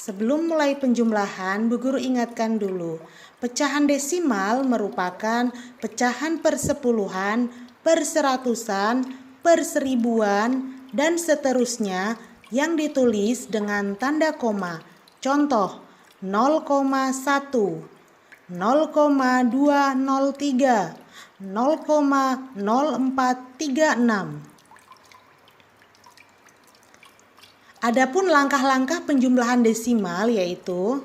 Sebelum mulai penjumlahan, Bu Guru ingatkan dulu, pecahan desimal merupakan pecahan per sepuluhan, per seratusan, per seribuan, dan seterusnya yang ditulis dengan tanda koma. Contoh, 0,1, 0,203, 0,0436. Adapun langkah-langkah penjumlahan desimal yaitu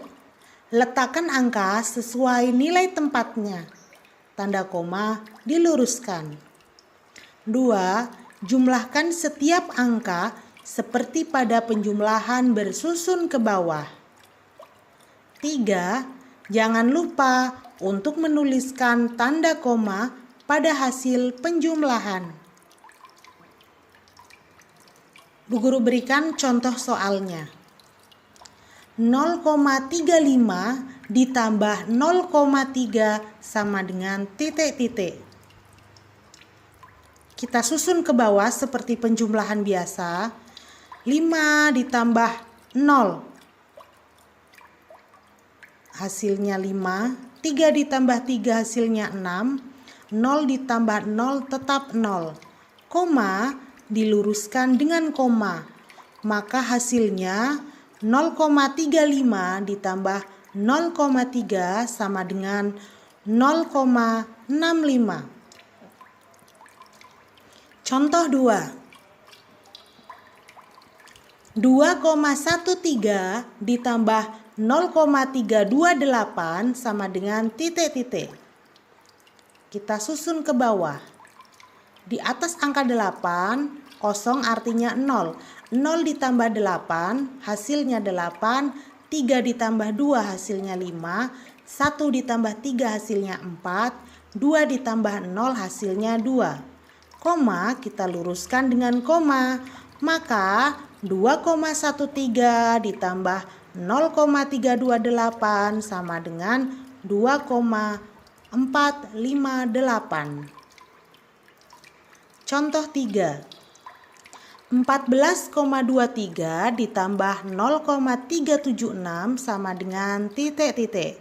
letakkan angka sesuai nilai tempatnya. Tanda koma diluruskan. 2. Jumlahkan setiap angka seperti pada penjumlahan bersusun ke bawah. 3. Jangan lupa untuk menuliskan tanda koma pada hasil penjumlahan. Bu Guru berikan contoh soalnya. 0,35 ditambah 0,3 sama dengan titik-titik. Kita susun ke bawah seperti penjumlahan biasa. 5 ditambah 0. Hasilnya 5. 3 ditambah 3 hasilnya 6. 0 ditambah 0 tetap 0. Koma diluruskan dengan koma, maka hasilnya 0,35 ditambah 0,3 sama dengan 0,65. Contoh 2. 2,13 ditambah 0,328 sama dengan titik-titik. Kita susun ke bawah. Di atas angka 8, kosong artinya 0. 0 ditambah 8, hasilnya 8. 3 ditambah 2, hasilnya 5. 1 ditambah 3, hasilnya 4. 2 ditambah 0, hasilnya 2. Koma kita luruskan dengan koma. Maka 2,13 ditambah 0,328 sama dengan 2,458. Contoh 3. 14,23 ditambah 0,376 sama dengan titik-titik.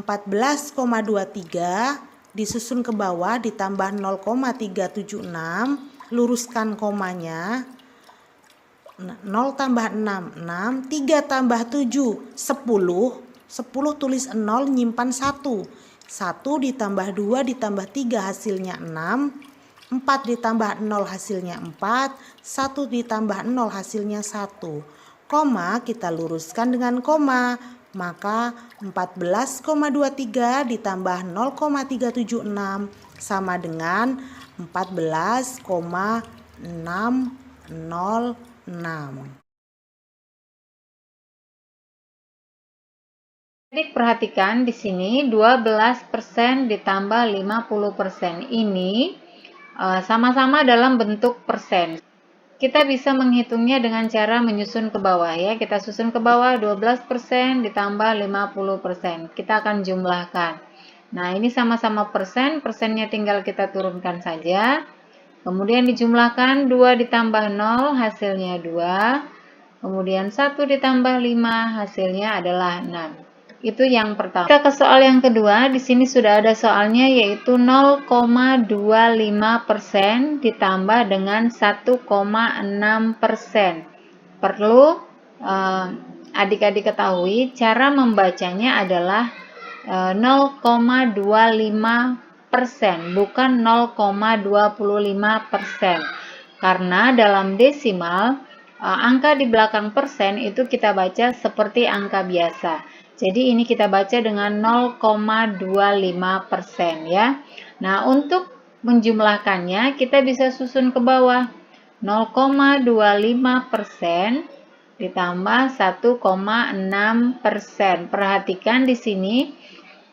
14,23 disusun ke bawah ditambah 0,376, luruskan komanya. 0 tambah 6, 6. 3 tambah 7, 10. 10 tulis 0, nyimpan 1. 1 ditambah 2 ditambah 3 hasilnya 6. 4 ditambah 0 hasilnya 4, 1 ditambah 0 hasilnya 1. Koma kita luruskan dengan koma, maka 14,23 ditambah 0,376 sama dengan 14,606. Adik perhatikan di sini 12% ditambah 50% ini sama-sama dalam bentuk persen. Kita bisa menghitungnya dengan cara menyusun ke bawah ya. Kita susun ke bawah 12% ditambah 50%. Kita akan jumlahkan. Nah, ini sama-sama persen, persennya tinggal kita turunkan saja. Kemudian dijumlahkan 2 ditambah 0 hasilnya 2. Kemudian 1 ditambah 5 hasilnya adalah 6. Itu yang pertama. Kita ke soal yang kedua. Di sini sudah ada soalnya yaitu 0,25% ditambah dengan 1,6%. Perlu adik-adik ketahui cara membacanya adalah 0,25%, bukan 0,25%. Karena dalam desimal angka di belakang persen itu kita baca seperti angka biasa. Jadi ini kita baca dengan 0,25% ya. Nah, untuk menjumlahkannya kita bisa susun ke bawah. 0,25% ditambah 1,6%. Perhatikan di sini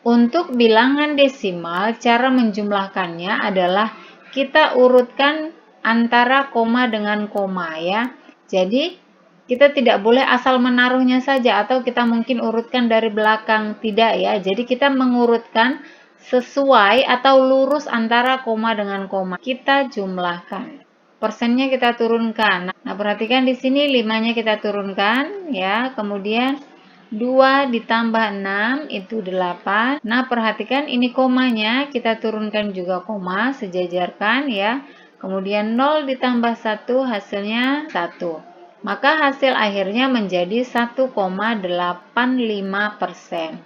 untuk bilangan desimal cara menjumlahkannya adalah kita urutkan antara koma dengan koma ya. Jadi kita tidak boleh asal menaruhnya saja atau kita mungkin urutkan dari belakang, tidak ya. Jadi kita mengurutkan sesuai atau lurus antara koma dengan koma. Kita jumlahkan. persennya kita turunkan. Nah, perhatikan di sini 5-nya kita turunkan ya. Kemudian 2 ditambah 6 itu 8. Nah, perhatikan ini komanya kita turunkan juga koma, sejajarkan ya. Kemudian 0 ditambah 1 hasilnya 1. Maka hasil akhirnya menjadi 1,85%.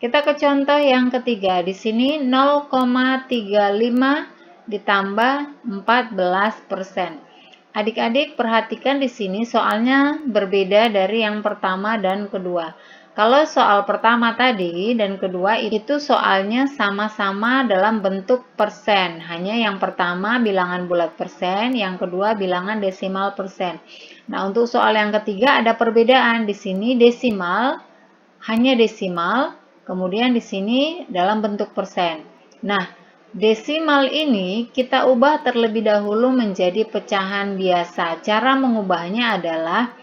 Kita ke contoh yang ketiga. Di sini 0,35 ditambah 14%. Adik-adik perhatikan di sini soalnya berbeda dari yang pertama dan kedua. Kalau soal pertama tadi dan kedua itu soalnya sama-sama dalam bentuk persen. Hanya yang pertama bilangan bulat persen, yang kedua bilangan desimal persen. Nah, untuk soal yang ketiga ada perbedaan. Di sini desimal, hanya desimal, kemudian di sini dalam bentuk persen. Nah, desimal ini kita ubah terlebih dahulu menjadi pecahan biasa. Cara mengubahnya adalah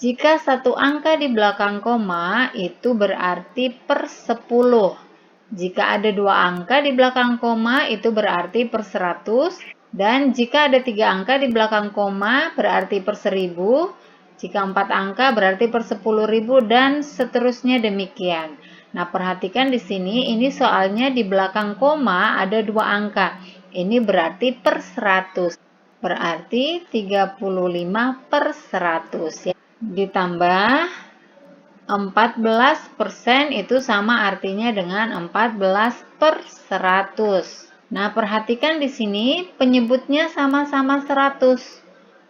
jika satu angka di belakang koma itu berarti per 10. Jika ada dua angka di belakang koma itu berarti per 100. Dan jika ada 3 angka di belakang koma berarti per 1000. Jika 4 angka berarti per 10.000 dan seterusnya demikian. Nah, perhatikan di sini ini soalnya di belakang koma ada 2 angka. Ini berarti per 100. Berarti 35 per 100 ya. Ditambah 14% itu sama artinya dengan 14 per 100. Nah, perhatikan di sini penyebutnya sama-sama 100.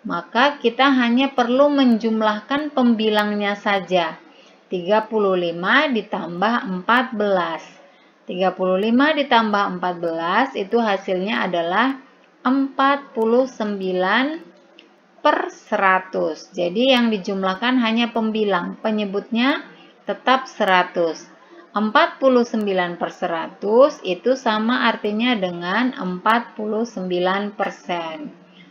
Maka kita hanya perlu menjumlahkan pembilangnya saja. 35 ditambah 14. 35 ditambah 14 itu hasilnya adalah 49 per 100. Jadi yang dijumlahkan hanya pembilang, penyebutnya tetap 100. 49 per 100 itu sama artinya dengan 49%.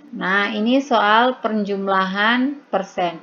Nah, ini soal penjumlahan persen.